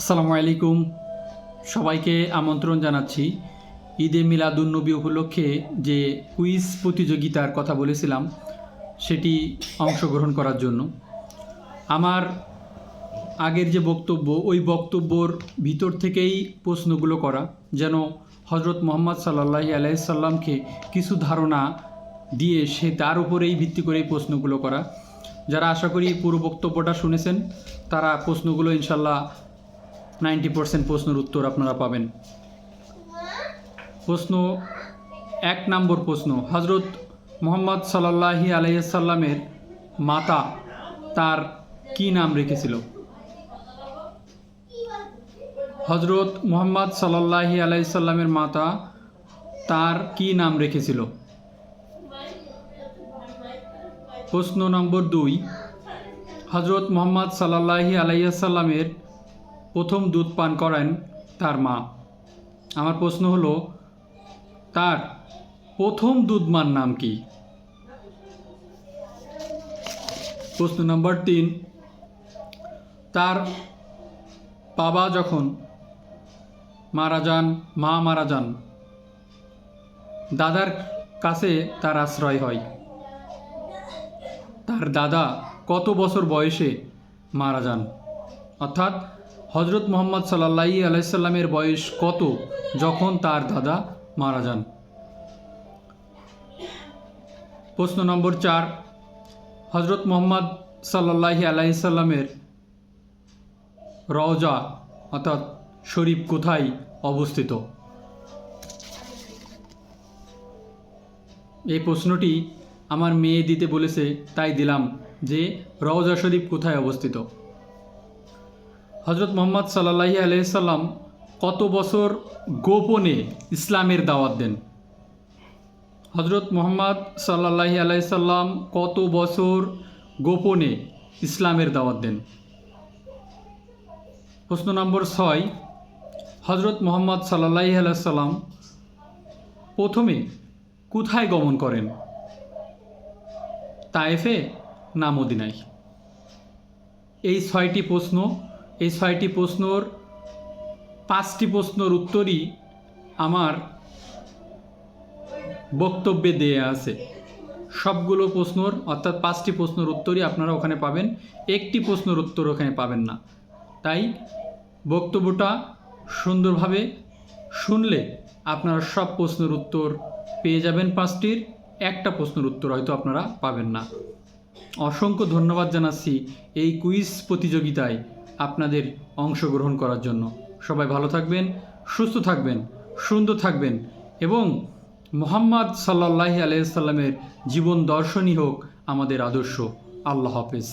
আসসালামু আলাইকুম, সবাইকে আমন্ত্রণ জানাচ্ছি। ঈদে মিলাদুন্নবী উপলক্ষে যে কুইজ প্রতিযোগিতার কথা বলেছিলাম সেটি অংশগ্রহণ করার জন্য আমার আগের যে বক্তব্য, ওই বক্তব্যর ভিতর থেকেই প্রশ্নগুলো করা, যেন হজরত মুহাম্মদ সাল্লাল্লাহু আলাইহি সাল্লামকে কিছু ধারণা দিয়ে সে তার উপরেই ভিত্তি করে এই প্রশ্নগুলো করা। যারা আশা করি পুরো বক্তব্যটা শুনেছেন তারা প্রশ্নগুলো ইনশাল্লাহ 90% প্রশ্নের উত্তর আপনারা পাবেন। প্রশ্ন 1 নম্বর প্রশ্ন, হজরত মুহাম্মদ সাল্লাল্লাহু আলাইহি সাল্লামের মাতা তার কি নাম রেখেছিল? হজরত মুহাম্মদ সাল্লাল্লাহু আলাইহি সাল্লামের মাতা তার কি নাম রেখেছিল? প্রশ্ন নম্বর 2, হজরত মুহাম্মদ সাল্লাল্লাহু আলাইহি সাল্লামের প্রথম দুধ পান করেন তার মা। আমার প্রশ্ন হলো, তার প্রথম দুধ মার নাম কি? প্রশ্ন নম্বর 3, তার বাবা যখন মারা যান, দাদার কাছে তার আশ্রয় হয়। তার দাদা কত বছর বয়সে মারা যান? অর্থাৎ হজরত মুহাম্মদ সাল্লাল্লাহু আলাইহি সাল্লামের বয়স কত যখন তার দাদা মারা যান? প্রশ্ন নম্বর 4, হজরত মুহাম্মদ সাল্লাল্লাহু আলাইহি সাল্লামের রওজা অর্থাৎ শরীফ কোথায় অবস্থিত? এই প্রশ্নটি আমার মেয়ে দিতে বলেছে, তাই দিলাম যে রওজা শরীফ কোথায় অবস্থিত। হজরত মুহাম্মদ সাল্লাল্লাহু আলাইহি সাল্লাম কত বছর গোপনে ইসলামের দাওয়াত দেন? হজরত মুহাম্মদ সাল্লাল্লাহু আলাইহি সাল্লাম কত বছর গোপনে ইসলামের দাওয়াত দেন? প্রশ্ন নম্বর 6, হজরত মুহাম্মদ সাল্লাল্লাহু আলাইহি সাল্লাম প্রথমে কোথায় গমন করেন? তায়েফে না মদিনায়? এই 6টি প্রশ্ন, এই 6টি প্রশ্নর 5টি প্রশ্নের উত্তরই আমার বক্তব্যে দেয়া আছে। সবগুলো প্রশ্নর অর্থাৎ 5টি প্রশ্নের উত্তরই আপনারা ওখানে পাবেন, একটি প্রশ্নের উত্তর ওখানে পাবেন না। তাই বক্তব্যটা সুন্দরভাবে শুনলে আপনারা সব প্রশ্নের উত্তর পেয়ে যাবেন। 5টির একটা প্রশ্নের উত্তর হয়তো আপনারা পাবেন না। অসংখ্য ধন্যবাদ জানাচ্ছি এই কুইজ প্রতিযোগিতায় আপনাদের অংশগ্রহণ করার জন্য। সবাই ভালো থাকবেন, সুস্থ থাকবেন, সুন্দর থাকবেন এবং মুহাম্মদ সাল্লাল্লাহু আলাইহি সাল্লামের জীবন দর্শনই হোক আমাদের আদর্শ। আল্লাহ হাফেজ।